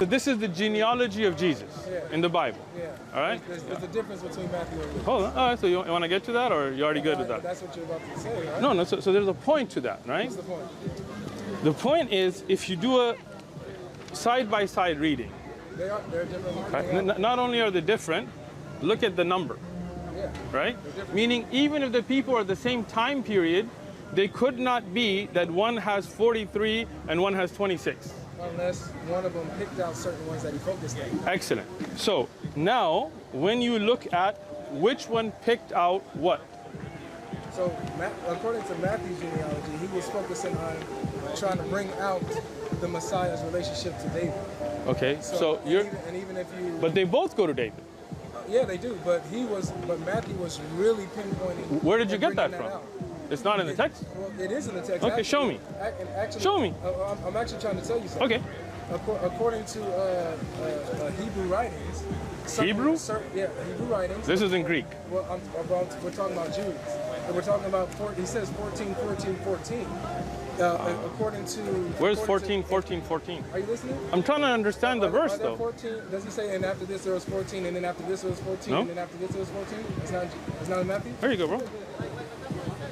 So this is the genealogy of Jesus in the Bible. Yeah. All right? There's a difference between Matthew and Luke. Hold on. All right, so you want to get to that, or you're already good with that? That's what you're about to say, right? No, so there's a point to that, right? What's the point? The point is, if you do a side-by-side reading, They're different. right? Not only are they different, look at the number, Yeah. right? Meaning, even if the people are the same time period, they could not be that one has 43 and one has 26. Unless one of them picked out certain ones that he focused on. Excellent. So now, when you look at which one picked out what? So, according to Matthew's genealogy, he was focusing on trying to bring out the Messiah's relationship to David. Okay, so you're. And even if you. But they both go to David. Yeah, they do. But Matthew was really pinpointing. Where did you get that from? Out. It's not in the text? Well, it is in the text. Okay, show me. Actually, show me. I'm actually trying to tell you something. Okay. According to Hebrew writings. Hebrew? Yeah, Hebrew writings. This is in Greek. Well, we're talking about Jews. And we're talking about, he says 14, 14, 14. According to... Where's 14, 14, 14? Are you listening? I'm trying to understand the verse, though. 14? Does he say, and after this there was 14, and then after this there was 14, no? and then after this there was 14? It's not in Matthew? Here you go, bro.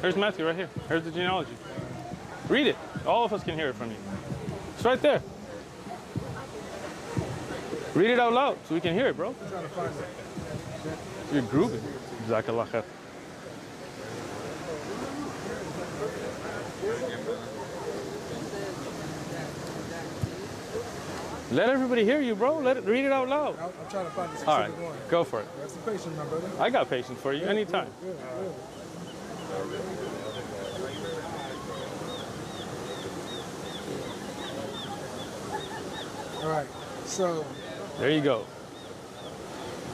Here's Matthew right here. Here's the genealogy. Read it. All of us can hear it from you. It's right there. Read it out loud so we can hear it, bro. I'm trying to find it. You're grooving. Jazakallah khair. Let everybody hear you, bro. Read it out loud. I'm trying to find the specific All right, one. go for it. Have some patience, my brother. I got patience for you anytime. Good. All right, so there you go.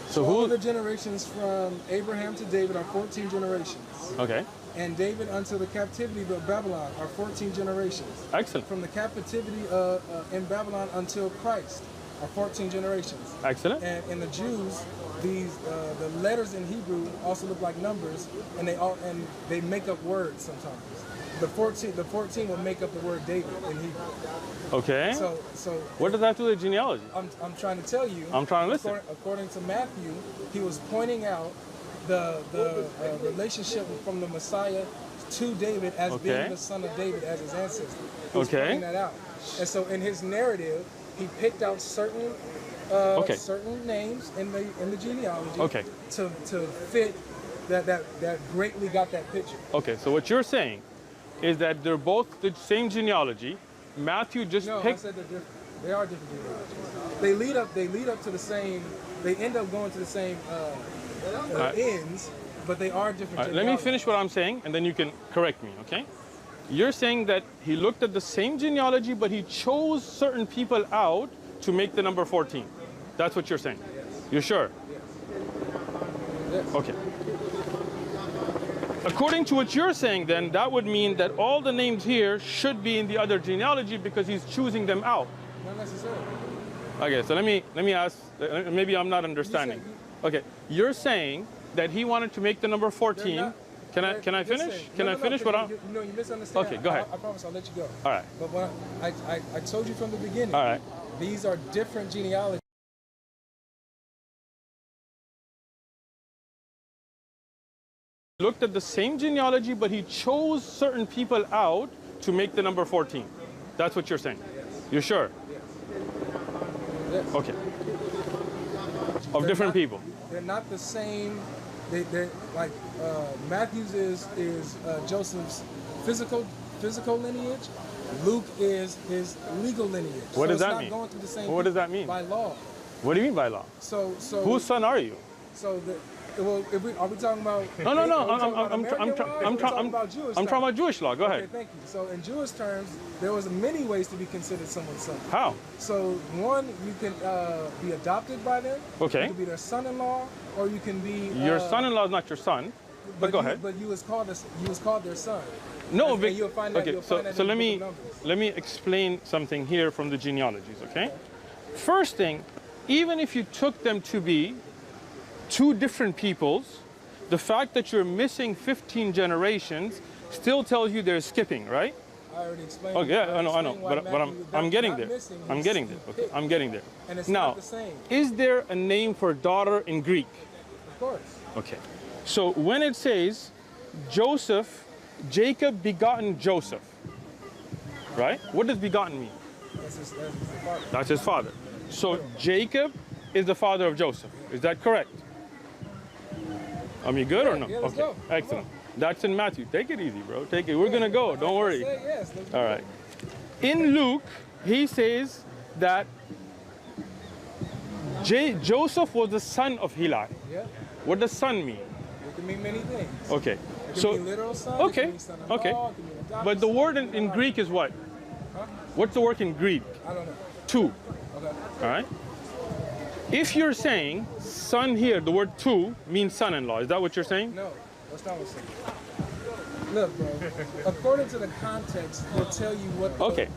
So all of the generations from Abraham to David are 14 generations. Okay. And David unto the captivity of Babylon are 14 generations. Excellent. From the captivity in Babylon until Christ are 14 generations. Excellent. And in the Jews, the letters in Hebrew also look like numbers, and they make up words sometimes. The 14 will make up the word David in Hebrew. Okay. So what does that do with genealogy? I'm trying to tell you. I'm trying to listen. According to Matthew, he was pointing out the relationship from the Messiah to David as being the son of David as his ancestor. He was pointing that out. And so in his narrative, he picked out certain certain names in the genealogy to fit that greatly got that picture. Okay, so what you're saying is that they're both the same genealogy. Matthew just picked. I said they're different. They are different genealogies. They lead up to the same. They end up going to the same ends, but they are different. Let me finish what I'm saying, and then you can correct me. Okay? You're saying that he looked at the same genealogy, but he chose certain people out to make the number 14. That's what you're saying. Yes. You're sure? Yes. Okay. According to what you're saying, then, that would mean that all the names here should be in the other genealogy because he's choosing them out. Not necessarily. Okay, so let me ask, maybe I'm not understanding. Okay, you're saying that he wanted to make the number 14. Can I finish? Can I finish what I'm... No, you misunderstand. Okay, go ahead. I promise I'll let you go. All right. But what I told you from the beginning, all right, these are different genealogies. Looked at the same genealogy, but he chose certain people out to make the number 14. That's what you're saying? Yes. You're sure? Yes. Yes. Okay. Of different people. They're not the same. They're like Matthew's is Joseph's physical lineage. Luke is his legal lineage. What does that mean? mean? Going through the same what does that mean? By law. What do you mean by law? So whose son are you? So well, are we talking about? No. I'm talking about Jewish law. Go ahead. Okay, thank you. So in Jewish terms, there was many ways to be considered someone's son. How? So one, you can be adopted by them. Okay. You can be their son-in-law, or you can be. Your son-in-law is not your son. But go ahead. But you was called their son. No, but you'll find that. Okay. So let me explain something here from the genealogies. Okay. First thing, even if you took them to be two different peoples, the fact that you're missing 15 generations still tells you they're skipping, right? I already explained. Okay, yeah, I know. But I'm getting there. I'm getting there. Okay, I'm getting there. And it's now, not the same. Is there a name for daughter in Greek? Of course. Okay. So when it says Joseph, Jacob begotten Joseph, right? What does begotten mean? That's his father. That's his father. So Jacob is the father of Joseph. Is that correct? Are we good or no? Yeah, let's okay, go. excellent. That's in Matthew. Take it easy, bro. Take it. We're gonna go. Don't worry. Say yes. All right. In Luke, he says that Joseph was the son of Heli. Yeah. What does son mean? It can mean many things. Okay. It can So mean literal son. okay. It can mean son-in-law, Okay. it can mean adopted But the son, word in Greek is what? Huh? What's the word in Greek? I don't know. Two. Okay. All right. If you're saying son here, the word two means son-in-law. Is that what you're saying? No, that's not what I'm saying. Look, bro. According to the context, we'll tell you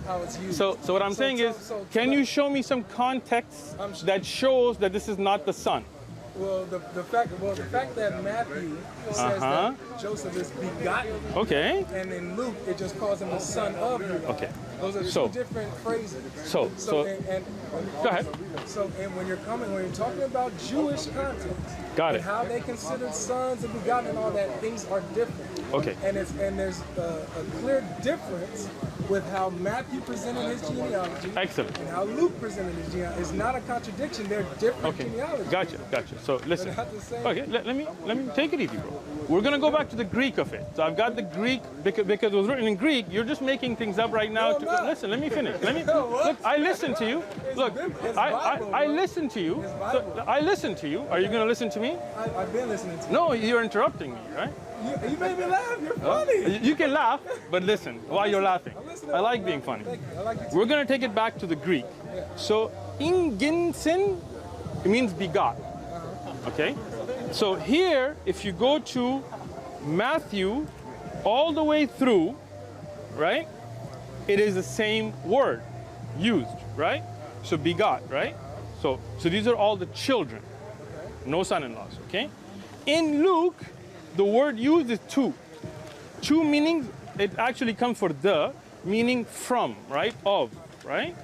how it's used. So what I'm saying is, can you show me some context that shows that this is not the son? Well, the fact that Matthew says that Joseph is begotten. Okay. And in Luke, it just calls him the son of Heli. Okay. Those are two different phrases. So go ahead. So, and when you're talking about Jewish context, Got and it. how they considered sons and begotten and all that, things are different. Okay. And there's a clear difference with how Matthew presented his genealogy. Excellent. And how Luke presented his genealogy. It's not a contradiction. They're different genealogies. Gotcha. So listen. They're not the same. Okay, let me take it easy, bro. We're gonna go back to the Greek of it. So I've got the Greek because it was written in Greek. You're just making things up right now. Listen, let me finish. Look. I listen to you. Look, I listen to you. So, I listen to you. Are you gonna listen to me? I've been listening to you. No, you're interrupting me, right? You made me laugh. You're funny. You can laugh, but listen while you're laughing. I like being funny. Thank you. I like it too. We're gonna take it back to the Greek. Yeah. So inginsin, it means begot. Okay? So here, if you go to Matthew all the way through, right? It is the same word used, right? So begot, right? So these are all the children. No son-in-laws, okay? In Luke, the word used is two. Two meaning, it actually comes for the, meaning from, right? Of, right?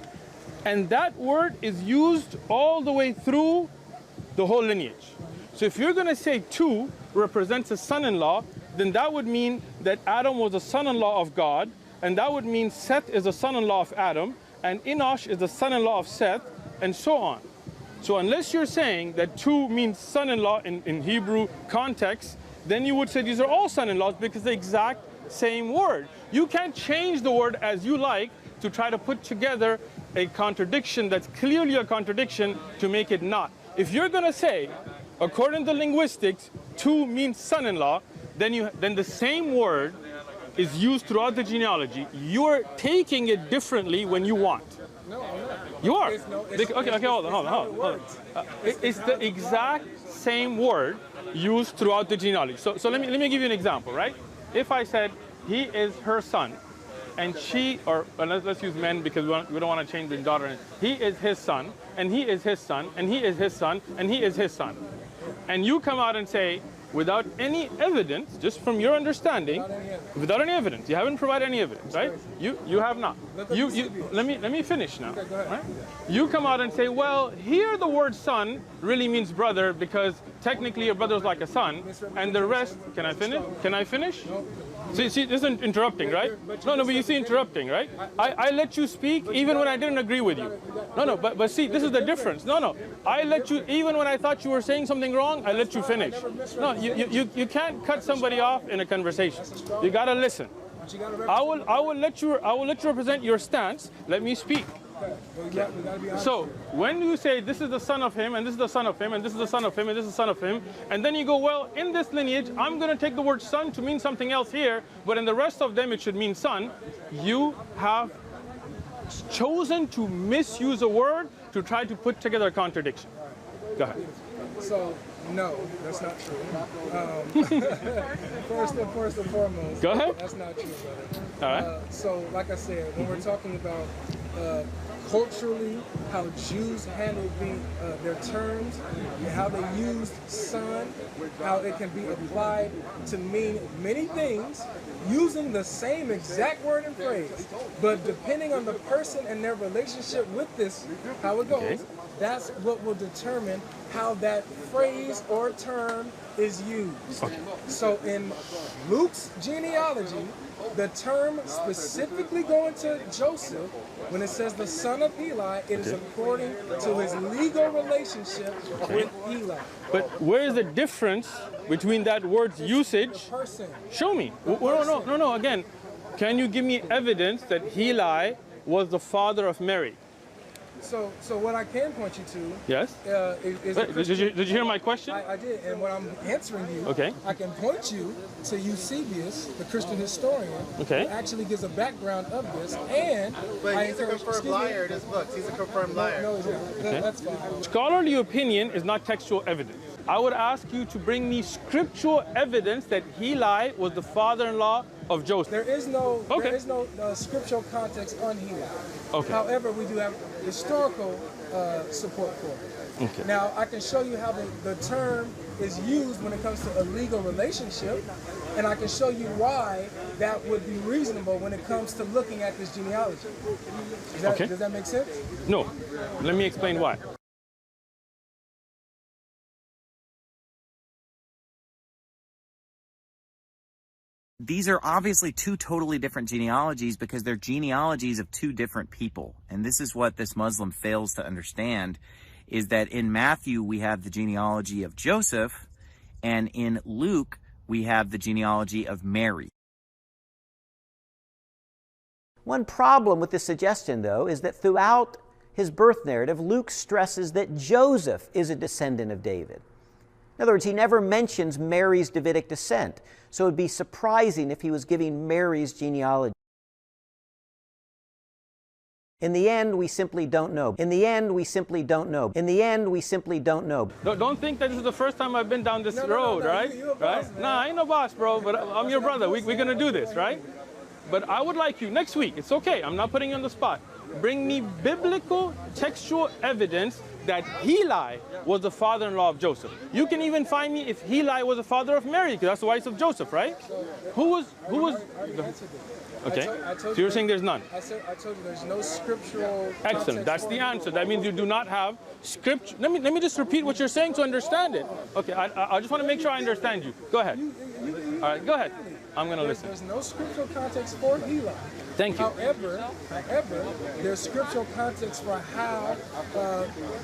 And that word is used all the way through the whole lineage. So if you're gonna say two represents a son-in-law, then that would mean that Adam was a son-in-law of God, and that would mean Seth is a son-in-law of Adam, and Enosh is the son-in-law of Seth, and so on. So unless you're saying that two means son-in-law in Hebrew context, then you would say these are all son-in-laws because the exact same word. You can't change the word as you like to try to put together a contradiction that's clearly a contradiction to make it not. If you're gonna say, according to linguistics, two means son-in-law, then the same word is used throughout the genealogy. You're taking it differently when you want. No, I'm not. You are. Okay, hold on. It's the exact same word used throughout the genealogy. So let me give you an example, right? If I said he is her son, and she, or let's use men because we don't want to change the daughter. He is his son, and he is his son, and he is his son, and he is his son. And you come out and say, without any evidence, just from your understanding, without any evidence, you haven't provided any evidence, right? You have not. Let me finish now. Right? You come out and say, well, here the word son really means brother because technically your brother is like a son, and the rest. Can I finish? Can I finish? See, this isn't interrupting, right? No, but you see interrupting, right? I let you speak even when I didn't agree with you. No, but see, this is the difference. No, I let you, even when I thought you were saying something wrong, I let you finish. No, you can't cut somebody off in a conversation. You gotta listen. I will let you represent your stance. Let me speak. Okay. So when you say this is the son of him, and this is the son of him, and this is the son of him, and this is the son of him, and then you go, well, in this lineage, I'm going to take the word son to mean something else here, but in the rest of them, it should mean son. You have chosen to misuse a word to try to put together a contradiction. Go ahead. So, no, that's not true. First and foremost, go ahead. That's not true, brother. All right. So, like I said, when we're talking about culturally, how Jews handled their terms, and how they used son, how it can be applied to mean many things using the same exact word and phrase, but depending on the person and their relationship with this, how it goes, that's what will determine how that phrase or term is used. So in Luke's genealogy, the term specifically going to Joseph, when it says the son of Eli, it is according to his legal relationship with Eli. But where is the difference between that word's usage? Show me. No. Again, can you give me evidence that Eli was the father of Mary? So what I can point you to, yes, is did you hear my question? I did, and when I'm answering you, I can point you to Eusebius, the Christian historian, who actually gives a background of this, and but he's a confirmed liar in his books. He's a confirmed liar. No, he's not. That's fine. Scholarly opinion is not textual evidence. I would ask you to bring me scriptural evidence that Eli was the father-in-law of Joseph. There is no scriptural context on Eli. However, we do have historical support for it. Now, I can show you how the term is used when it comes to a legal relationship, and I can show you why that would be reasonable when it comes to looking at this genealogy. Does that make sense? No. Let me explain why. These are obviously two totally different genealogies because they're genealogies of two different people. And this is what this Muslim fails to understand, is that in Matthew we have the genealogy of Joseph, and in Luke we have the genealogy of Mary. One problem with this suggestion, though, is that throughout his birth narrative, Luke stresses that Joseph is a descendant of David. In other words, he never mentions Mary's Davidic descent, so it would be surprising if he was giving Mary's genealogy. In the end, we simply don't know. In the end, we simply don't know. In the end, we simply don't know. Don't think that this is the first time I've been down this road, right? Nah, I ain't no boss, bro, but I'm your brother. We're going to do this, right? But I would like you, next week, it's okay, I'm not putting you on the spot, bring me biblical textual evidence that Eli was the father-in-law of Joseph. You can even find me if Eli was the father of Mary, because that's the wife of Joseph, right? Who was? Okay, so you're saying there's none? I told you there's no scriptural. Excellent, that's the answer. That means you do not have scripture. Let me just repeat what you're saying to understand it. Okay, I just want to make sure I understand you. Go ahead. All right, go ahead. I'm going to listen. There's no scriptural context for Eli. Thank you. However, there's scriptural context for how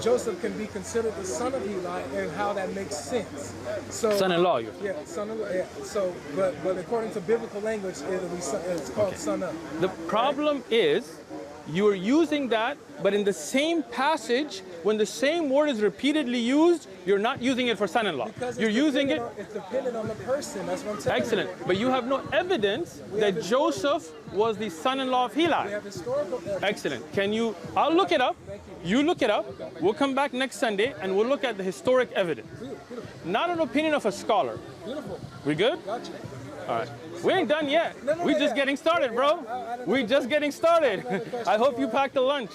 Joseph can be considered the son of Eli and how that makes sense. So, son-in-law, son-in-law. Yeah. So, but according to biblical language, it's called son of. The problem is you are using that, but in the same passage, when the same word is repeatedly used, you're not using it for son-in-law. You're using it. It's dependent on the person. That's what I'm telling you. Excellent. But you have no evidence that Joseph was the son-in-law of Eli. We have historical evidence. Excellent. Can you? I'll look it up. You look it up. We'll come back next Sunday and we'll look at the historic evidence. Not an opinion of a scholar. Beautiful. We good? Gotcha. All right. We ain't done yet. We're just getting started, bro. We're just getting started. I hope you packed a lunch.